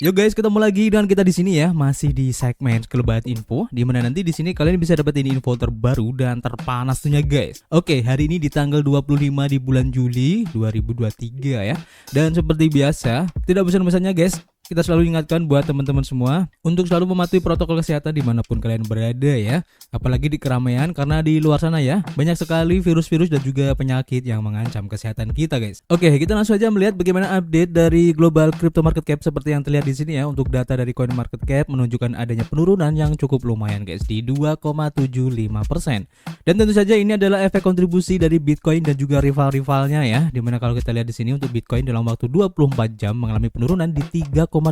Yo guys, ketemu lagi dengan kita di sini ya, masih di segmen Sekelebat Info, di mana nanti di sini kalian bisa dapetin info terbaru dan terpanas tentunya guys. Oke, hari ini di tanggal 25 di bulan Juli 2023 ya. Dan seperti biasa, tidak bosan-bosannya guys, kita selalu ingatkan buat teman-teman semua untuk selalu mematuhi protokol kesehatan dimanapun kalian berada ya. Apalagi di keramaian, karena di luar sana ya banyak sekali virus-virus dan juga penyakit yang mengancam kesehatan kita guys. Oke, kita langsung aja melihat bagaimana update dari global crypto market cap seperti yang terlihat di sini ya. Untuk data dari coin market cap menunjukkan adanya penurunan yang cukup lumayan guys di 2,75%. Dan tentu saja ini adalah efek kontribusi dari Bitcoin dan juga rival-rivalnya ya. Dimana kalau kita lihat di sini untuk Bitcoin dalam waktu 24 jam mengalami penurunan di 3,8%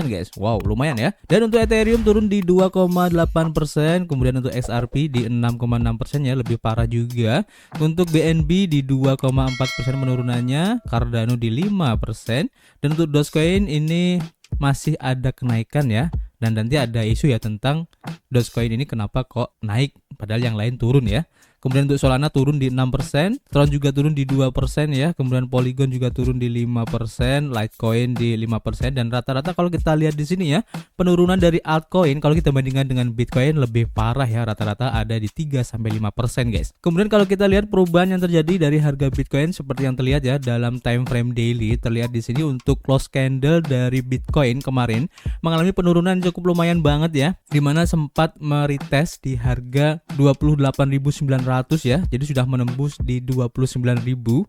guys. Wow, lumayan ya. Dan untuk Ethereum turun di 2,8%, kemudian untuk XRP di 6,6% ya, lebih parah juga. Untuk BNB di 2,4% menurunannya, Cardano di 5%, dan untuk Dogecoin ini masih ada kenaikan ya. Dan nanti ada isu ya tentang Dogecoin ini kenapa kok naik padahal yang lain turun ya. Kemudian untuk Solana turun di 6%, Tron juga turun di 2% ya, kemudian Polygon juga turun di 5%, Litecoin di 5%, dan rata-rata kalau kita lihat di sini ya, penurunan dari altcoin kalau kita bandingkan dengan Bitcoin lebih parah ya, rata-rata ada di 3-5% guys. Kemudian kalau kita lihat perubahan yang terjadi dari harga Bitcoin seperti yang terlihat ya dalam time frame daily, terlihat di sini untuk close candle dari Bitcoin kemarin mengalami penurunan cukup lumayan banget ya, dimana sempat meretest di harga 28.900 ya. Jadi sudah menembus di 29.000.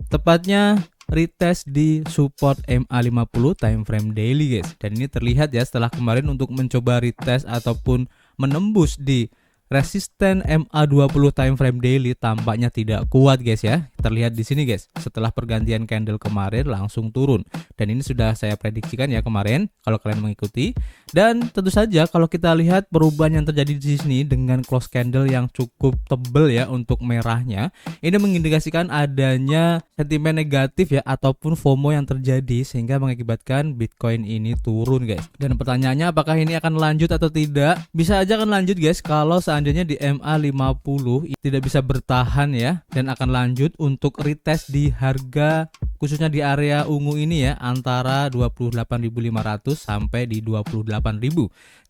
Tepatnya retest di support MA50 time frame daily guys. Dan ini terlihat ya setelah kemarin untuk mencoba retest ataupun menembus di resisten MA20 time frame daily tampaknya tidak kuat guys ya. Terlihat di sini guys. Setelah pergantian candle kemarin langsung turun. Dan ini sudah saya prediksikan ya kemarin kalau kalian mengikuti. Dan tentu saja kalau kita lihat perubahan yang terjadi di sini dengan close candle yang cukup tebal ya untuk merahnya, ini mengindikasikan adanya sentimen negatif ya ataupun FOMO yang terjadi sehingga mengakibatkan Bitcoin ini turun guys. Dan pertanyaannya apakah ini akan lanjut atau tidak? Bisa aja akan lanjut guys kalau seandainya di MA50 tidak bisa bertahan ya, dan akan lanjut untuk retest di harga khususnya di area ungu ini ya antara 28.500 sampai di 28.000.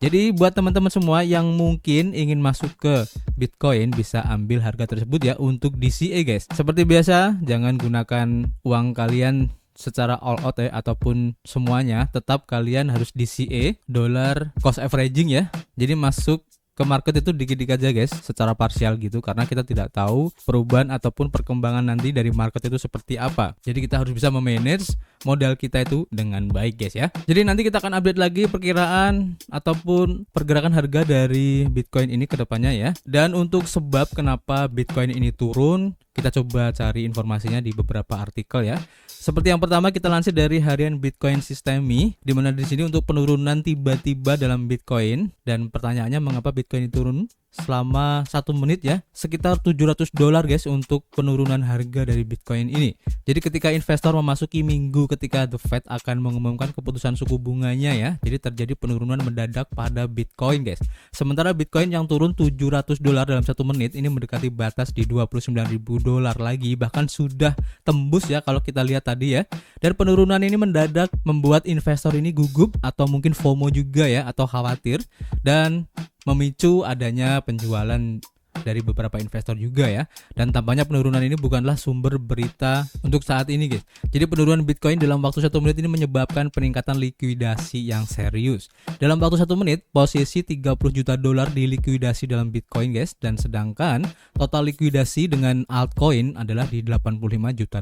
Jadi buat teman-teman semua yang mungkin ingin masuk ke Bitcoin bisa ambil harga tersebut ya untuk DCA guys. Seperti biasa jangan gunakan uang kalian secara all out ya ataupun semuanya, tetap kalian harus DCA, dollar cost averaging ya. Jadi masuk ke market itu dikit-dikit aja guys, secara parsial gitu, karena kita tidak tahu perubahan ataupun perkembangan nanti dari market itu seperti apa. Jadi kita harus bisa memanage modal kita itu dengan baik guys ya. Jadi nanti kita akan update lagi perkiraan ataupun pergerakan harga dari Bitcoin ini ke depannya ya. Dan untuk sebab kenapa Bitcoin ini turun, kita coba cari informasinya di beberapa artikel ya. Seperti yang pertama kita lansir dari harian Bitcoin Systemi, di mana di sini untuk penurunan tiba-tiba dalam Bitcoin, dan pertanyaannya mengapa Bitcoin turun selama 1 menit ya, sekitar $700 guys untuk penurunan harga dari Bitcoin ini. Jadi ketika investor memasuki minggu ketika The Fed akan mengumumkan keputusan suku bunganya ya, jadi terjadi penurunan mendadak pada Bitcoin guys. Sementara Bitcoin yang turun $700 dalam 1 menit ini mendekati batas di $29.000 lagi, bahkan sudah tembus ya kalau kita lihat tadi ya. Dan penurunan ini mendadak membuat investor ini gugup atau mungkin FOMO juga ya, atau khawatir, dan memicu adanya penjualan dari beberapa investor juga ya. Dan tampaknya penurunan ini bukanlah sumber berita untuk saat ini guys. Jadi penurunan Bitcoin dalam waktu 1 menit ini menyebabkan peningkatan likuidasi yang serius. Dalam waktu 1 menit posisi $30 juta dilikuidasi dalam Bitcoin guys, dan sedangkan total likuidasi dengan altcoin adalah di $85 juta.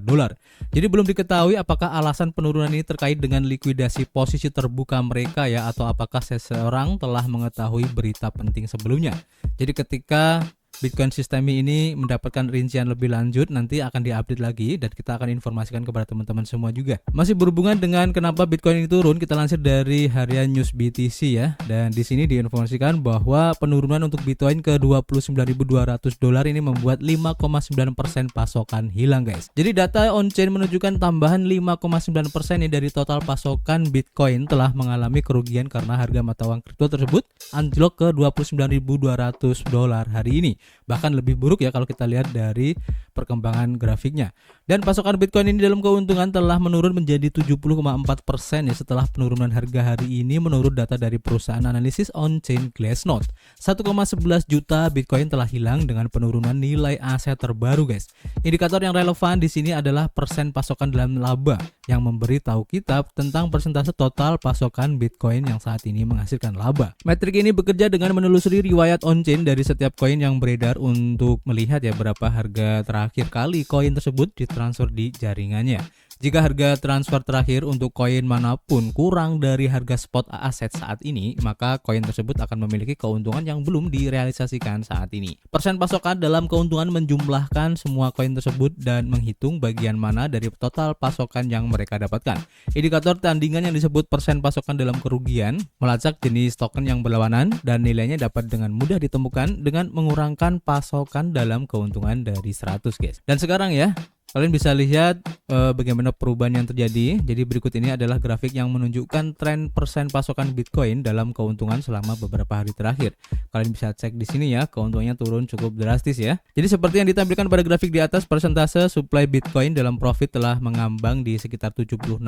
Jadi belum diketahui apakah alasan penurunan ini terkait dengan likuidasi posisi terbuka mereka ya, atau apakah seseorang telah mengetahui berita penting sebelumnya. Jadi ketika Bitcoin Systemi ini mendapatkan rincian lebih lanjut nanti akan diupdate lagi dan kita akan informasikan kepada teman-teman semua juga. Masih berhubungan dengan kenapa Bitcoin ini turun, kita lansir dari harian News BTC ya. Dan di sini diinformasikan bahwa penurunan untuk Bitcoin ke $29.200 ini membuat 5,9% pasokan hilang guys. Jadi data on-chain menunjukkan tambahan 5,9% ini dari total pasokan Bitcoin telah mengalami kerugian karena harga mata uang kripto tersebut anjlok ke $29.200 hari ini. Bahkan lebih buruk ya kalau kita lihat dari perkembangan grafiknya. Dan pasokan Bitcoin ini dalam keuntungan telah menurun menjadi 70,4% ya setelah penurunan harga hari ini menurut data dari perusahaan analisis on-chain Glassnode. 1,11 juta Bitcoin telah hilang dengan penurunan nilai aset terbaru, guys. Indikator yang relevan di sini adalah persen pasokan dalam laba yang memberi tahu kita tentang persentase total pasokan Bitcoin yang saat ini menghasilkan laba. Metrik ini bekerja dengan menelusuri riwayat on-chain dari setiap koin yang beredar untuk melihat ya berapa harga terakhir kali koin tersebut ditransfer di jaringannya. Jika harga transfer terakhir untuk koin manapun kurang dari harga spot aset saat ini, maka koin tersebut akan memiliki keuntungan yang belum direalisasikan saat ini. Persen pasokan dalam keuntungan menjumlahkan semua koin tersebut dan menghitung bagian mana dari total pasokan yang mereka dapatkan. Indikator tandingan yang disebut persen pasokan dalam kerugian melacak jenis token yang berlawanan dan nilainya dapat dengan mudah ditemukan dengan mengurangkan pasokan dalam keuntungan dari 100, guys. Dan sekarang ya, kalian bisa lihat bagaimana perubahan yang terjadi. Jadi berikut ini adalah grafik yang menunjukkan tren persen pasokan Bitcoin dalam keuntungan selama beberapa hari terakhir. Kalian bisa cek di sini ya, keuntungannya turun cukup drastis ya. Jadi seperti yang ditampilkan pada grafik di atas, persentase supply Bitcoin dalam profit telah mengambang di sekitar 76,3%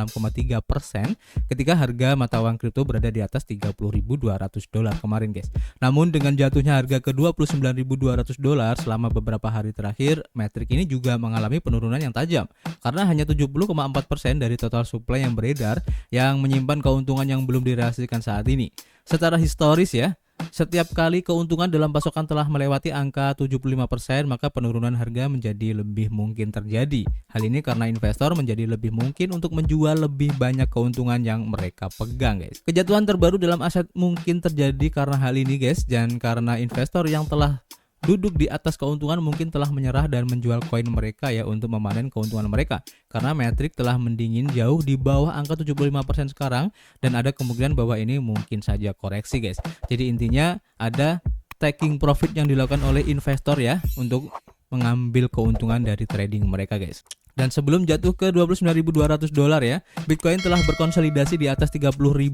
ketika harga mata uang kripto berada di atas $30.200 kemarin, guys. Namun dengan jatuhnya harga ke $29.200 selama beberapa hari terakhir, metrik ini juga mengalami penurunan yang tajam karena hanya 70,4% dari total supply yang beredar yang menyimpan keuntungan yang belum direalisasikan saat ini. Secara historis ya, setiap kali keuntungan dalam pasokan telah melewati angka 75%, maka penurunan harga menjadi lebih mungkin terjadi. Hal ini karena investor menjadi lebih mungkin untuk menjual lebih banyak keuntungan yang mereka pegang, guys. Kejatuhan terbaru dalam aset mungkin terjadi karena hal ini, guys, dan karena investor yang telah duduk di atas keuntungan mungkin telah menyerah dan menjual koin mereka ya untuk memanen keuntungan mereka karena metrik telah mendingin jauh di bawah angka 75% sekarang dan ada kemungkinan bahwa ini mungkin saja koreksi, guys. Jadi intinya ada taking profit yang dilakukan oleh investor ya untuk mengambil keuntungan dari trading mereka, guys. Dan sebelum jatuh ke $29.200 ya, Bitcoin telah berkonsolidasi di atas $30.000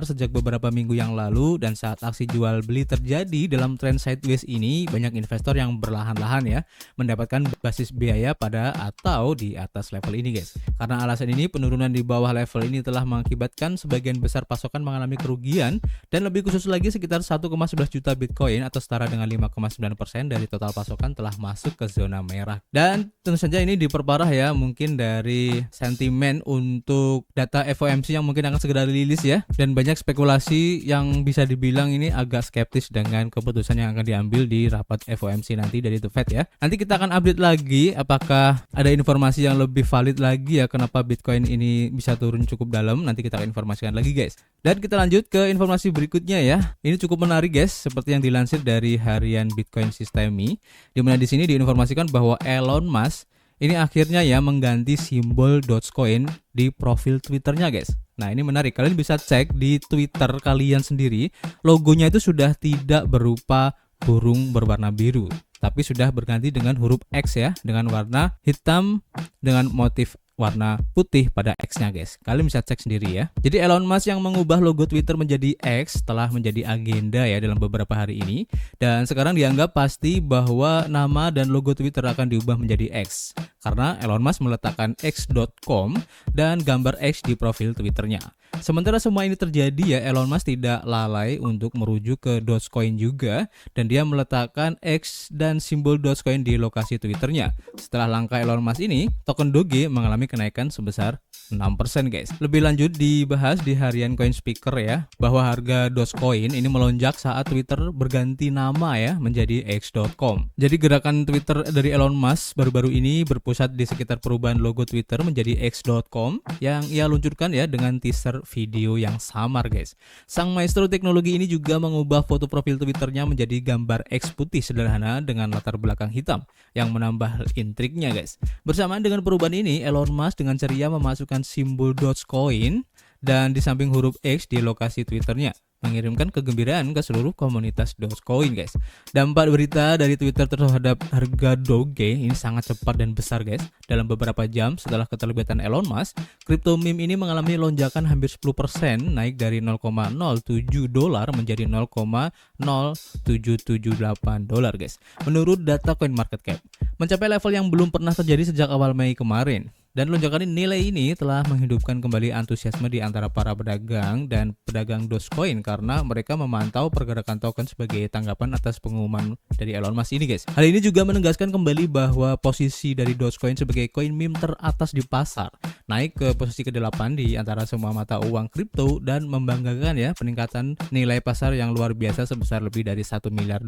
sejak beberapa minggu yang lalu. Dan saat aksi jual beli terjadi dalam tren sideways ini, banyak investor yang berlahan-lahan ya mendapatkan basis biaya pada atau di atas level ini, guys. Karena alasan ini, penurunan di bawah level ini telah mengakibatkan sebagian besar pasokan mengalami kerugian dan lebih khusus lagi sekitar 1,11 juta Bitcoin atau setara dengan 5,9% dari total pasokan telah masuk ke zona merah. Dan tentu saja ini diperparah ya, mungkin dari sentimen untuk data FOMC yang mungkin akan segera rilis ya, dan banyak spekulasi yang bisa dibilang ini agak skeptis dengan keputusan yang akan diambil di rapat FOMC nanti dari The Fed ya. Nanti kita akan update lagi apakah ada informasi yang lebih valid lagi ya kenapa Bitcoin ini bisa turun cukup dalam. Nanti kita akan informasikan lagi, guys. Dan kita lanjut ke informasi berikutnya ya. Ini cukup menarik, guys, seperti yang dilansir dari harian Bitcoin Systemi, di mana di sini diinformasikan bahwa Elon Musk ini akhirnya ya mengganti simbol Dogecoin di profil Twitternya, guys. Nah ini menarik, kalian bisa cek di Twitter kalian sendiri, logonya itu sudah tidak berupa burung berwarna biru, tapi sudah berganti dengan huruf X ya, dengan warna hitam dengan motif warna putih pada X-nya, guys. Kalian bisa cek sendiri ya. Jadi Elon Musk yang mengubah logo Twitter menjadi X telah menjadi agenda ya dalam beberapa hari ini, dan sekarang dianggap pasti bahwa nama dan logo Twitter akan diubah menjadi X karena Elon Musk meletakkan x.com dan gambar X di profil Twitternya. Sementara semua ini terjadi ya, Elon Musk tidak lalai untuk merujuk ke Dogecoin juga, dan dia meletakkan X dan simbol Dogecoin di lokasi Twitternya. Setelah langkah Elon Musk ini, token Doge mengalami kenaikan sebesar 6%, guys. Lebih lanjut dibahas di harian Coinspeaker ya, bahwa harga Dogecoin ini melonjak saat Twitter berganti nama ya menjadi x.com. Jadi gerakan Twitter dari Elon Musk baru-baru ini berpusat di sekitar perubahan logo Twitter menjadi x.com yang ia luncurkan ya dengan teaser video yang samar, guys. Sang maestro teknologi ini juga mengubah foto profil Twitternya menjadi gambar X putih sederhana dengan latar belakang hitam yang menambah intriknya, guys. Bersamaan dengan perubahan ini, Elon Musk dengan ceria memasukkan simbol Dogecoin dan di samping huruf X di lokasi Twitternya. mengirimkan kegembiraan ke seluruh komunitas Dogecoin guys. Dampak berita dari Twitter terhadap harga Doge ini sangat cepat dan besar guys. Dalam beberapa jam setelah keterlibatan Elon Musk, kripto meme ini mengalami lonjakan hampir 10%, naik dari $0,07 menjadi $0,0778 guys. Menurut data CoinMarketCap, mencapai level yang belum pernah terjadi sejak awal Mei kemarin. Dan lonjakan nilai ini telah menghidupkan kembali antusiasme di antara para pedagang dan pedagang Dogecoin karena mereka memantau pergerakan token sebagai tanggapan atas pengumuman dari Elon Musk ini guys. Hal ini juga menegaskan kembali bahwa posisi dari Dogecoin sebagai koin meme teratas di pasar naik ke posisi ke-8 di antara semua mata uang kripto dan membanggakan ya peningkatan nilai pasar yang luar biasa sebesar lebih dari $1 miliar.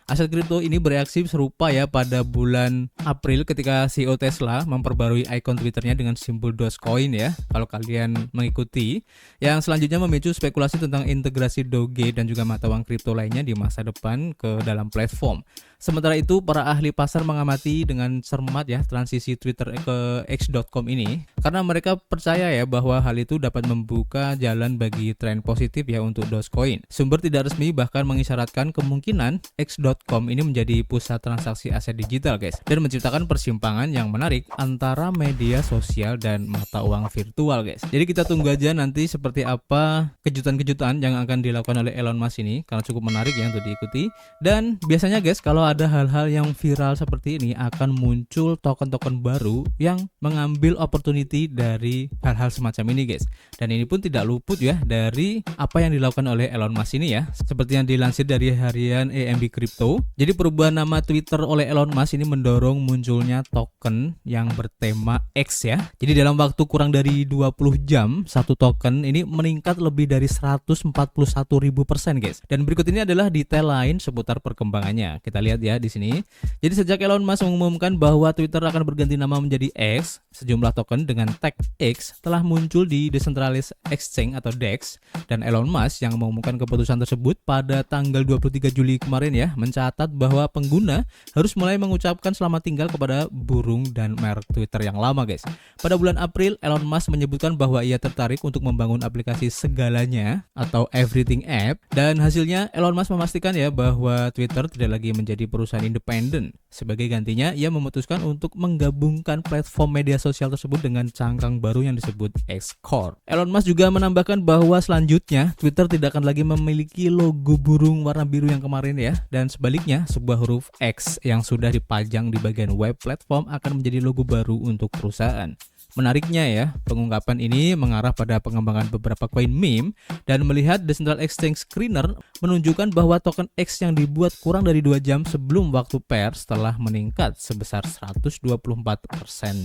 Aset kripto ini bereaksi serupa ya pada bulan April ketika CEO Tesla memperbarui ikon Twitternya dengan simbol Dogecoin ya, kalau kalian mengikuti. Yang selanjutnya memicu spekulasi tentang integrasi Doge dan juga mata uang kripto lainnya di masa depan ke dalam platform. Sementara itu, para ahli pasar mengamati dengan cermat ya transisi Twitter ke X.com ini karena mereka percaya ya bahwa hal itu dapat membuka jalan bagi tren positif ya untuk Dogecoin. Sumber tidak resmi bahkan mengisyaratkan kemungkinan X.com ini menjadi pusat transaksi aset digital guys dan menciptakan persimpangan yang menarik antara media sosial dan mata uang virtual guys. Jadi kita tunggu aja nanti seperti apa kejutan-kejutan yang akan dilakukan oleh Elon Musk ini karena cukup menarik ya untuk diikuti. Dan biasanya guys kalau ada hal-hal yang viral seperti ini akan muncul token-token baru yang mengambil opportunity dari hal-hal semacam ini guys. Dan ini pun tidak luput ya dari apa yang dilakukan oleh Elon Musk ini ya. Seperti yang dilansir dari harian AMB Crypto. Jadi perubahan nama Twitter oleh Elon Musk ini mendorong munculnya token yang bertema X ya. Jadi dalam waktu kurang dari 20 jam satu token ini meningkat lebih dari 141.000% guys. Dan berikut ini adalah detail lain seputar perkembangannya. Kita lihat ya di sini. Jadi sejak Elon Musk mengumumkan bahwa Twitter akan berganti nama menjadi X, sejumlah token dengan tag X telah muncul di Decentralized Exchange atau DEX dan Elon Musk yang mengumumkan keputusan tersebut pada tanggal 23 Juli kemarin ya, mencatat bahwa pengguna harus mulai mengucapkan selamat tinggal kepada burung dan merek Twitter yang lama guys. Pada bulan April, Elon Musk menyebutkan bahwa ia tertarik untuk membangun aplikasi segalanya atau Everything App dan hasilnya Elon Musk memastikan ya bahwa Twitter tidak lagi menjadi perusahaan independen. Sebagai gantinya, ia memutuskan untuk menggabungkan platform media sosial tersebut dengan cangkang baru yang disebut X-Core. Elon Musk juga menambahkan bahwa selanjutnya Twitter tidak akan lagi memiliki logo burung warna biru yang kemarin ya, dan sebaliknya sebuah huruf X yang sudah dipajang di bagian web platform akan menjadi logo baru untuk perusahaan. Menariknya ya, pengungkapan ini mengarah pada pengembangan beberapa koin meme dan melihat Decentralized Exchange Screener menunjukkan bahwa token X yang dibuat kurang dari 2 jam sebelum waktu pers telah meningkat sebesar 124%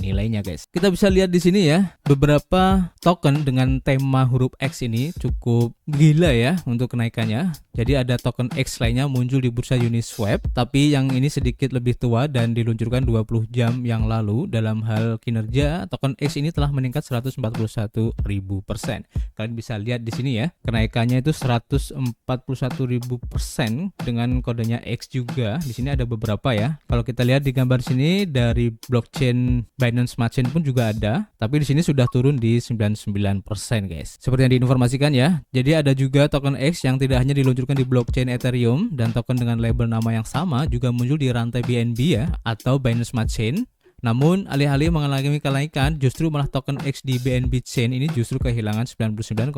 nilainya guys. Kita bisa lihat di sini ya, beberapa token dengan tema huruf X ini cukup gila ya untuk kenaikannya. Jadi ada token X lainnya muncul di bursa Uniswap, tapi yang ini sedikit lebih tua dan diluncurkan 20 jam yang lalu. Dalam hal kinerja, token X ini telah meningkat 141.000%. Kalian bisa lihat di sini ya, kenaikannya itu 141.000% dengan kodenya X juga. Di sini ada beberapa ya. Kalau kita lihat di gambar sini dari blockchain Binance Smart Chain pun juga ada, tapi di sini sudah turun di 99% guys. Seperti yang diinformasikan ya. Jadi ada juga token X yang tidak hanya diluncurkan di blockchain Ethereum dan token dengan label nama yang sama juga muncul di rantai BNB ya atau Binance Smart Chain. Namun alih-alih mengalami kenaikan, justru malah token X di BNB Chain ini justru kehilangan 99,58%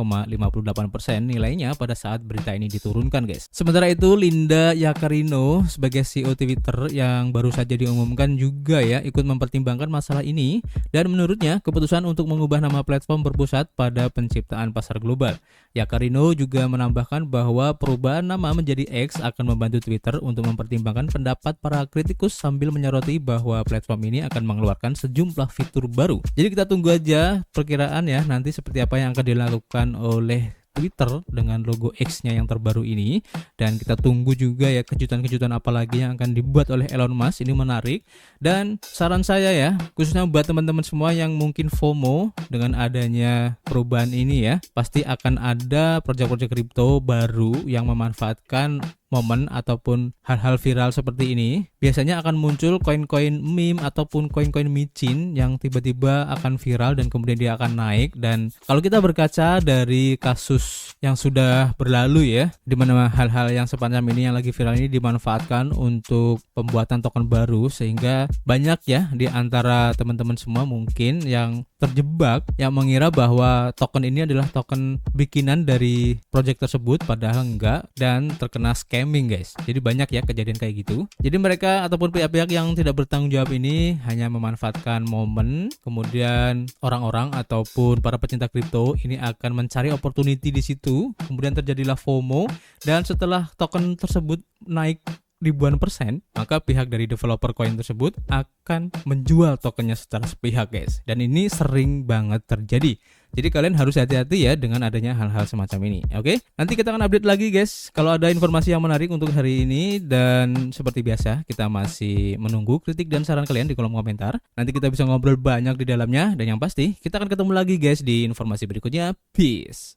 nilainya pada saat berita ini diturunkan guys. Sementara itu Linda Yaccarino sebagai CEO Twitter yang baru saja diumumkan juga ya ikut mempertimbangkan masalah ini dan menurutnya keputusan untuk mengubah nama platform berpusat pada penciptaan pasar global. Yaccarino juga menambahkan bahwa perubahan nama menjadi X akan membantu Twitter untuk mempertimbangkan pendapat para kritikus sambil menyoroti bahwa platform ini akan mengeluarkan sejumlah fitur baru. Jadi kita tunggu aja perkiraan ya nanti seperti apa yang akan dilakukan oleh Twitter dengan logo X-nya yang terbaru ini, dan kita tunggu juga ya kejutan-kejutan apa lagi yang akan dibuat oleh Elon Musk. Ini menarik dan saran saya ya khususnya buat teman-teman semua yang mungkin FOMO dengan adanya perubahan ini ya, pasti akan ada proyek-proyek kripto baru yang memanfaatkan momen ataupun hal-hal viral seperti ini, biasanya akan muncul koin-koin meme ataupun koin-koin micin yang tiba-tiba akan viral dan kemudian dia akan naik. Dan kalau kita berkaca dari kasus yang sudah berlalu ya, di mana hal-hal yang semacam ini yang lagi viral ini dimanfaatkan untuk pembuatan token baru, sehingga banyak ya di antara teman-teman semua mungkin yang terjebak yang mengira bahwa token ini adalah token bikinan dari project tersebut, padahal enggak, dan terkena scamming guys. Jadi banyak ya kejadian kayak gitu. Jadi mereka ataupun pihak-pihak yang tidak bertanggung jawab ini hanya memanfaatkan momen, kemudian orang-orang ataupun para pecinta kripto ini akan mencari opportunity di situ, kemudian terjadilah FOMO, dan setelah token tersebut naik ribuan persen, maka pihak dari developer koin tersebut akan menjual tokennya secara sepihak guys. Dan ini sering banget terjadi. Jadi kalian harus hati-hati ya dengan adanya hal-hal semacam ini. Oke, nanti kita akan update lagi guys kalau ada informasi yang menarik untuk hari ini. Dan seperti biasa kita masih menunggu kritik dan saran kalian di kolom komentar. Nanti kita bisa ngobrol banyak di dalamnya. Dan yang pasti kita akan ketemu lagi guys di informasi berikutnya. Peace.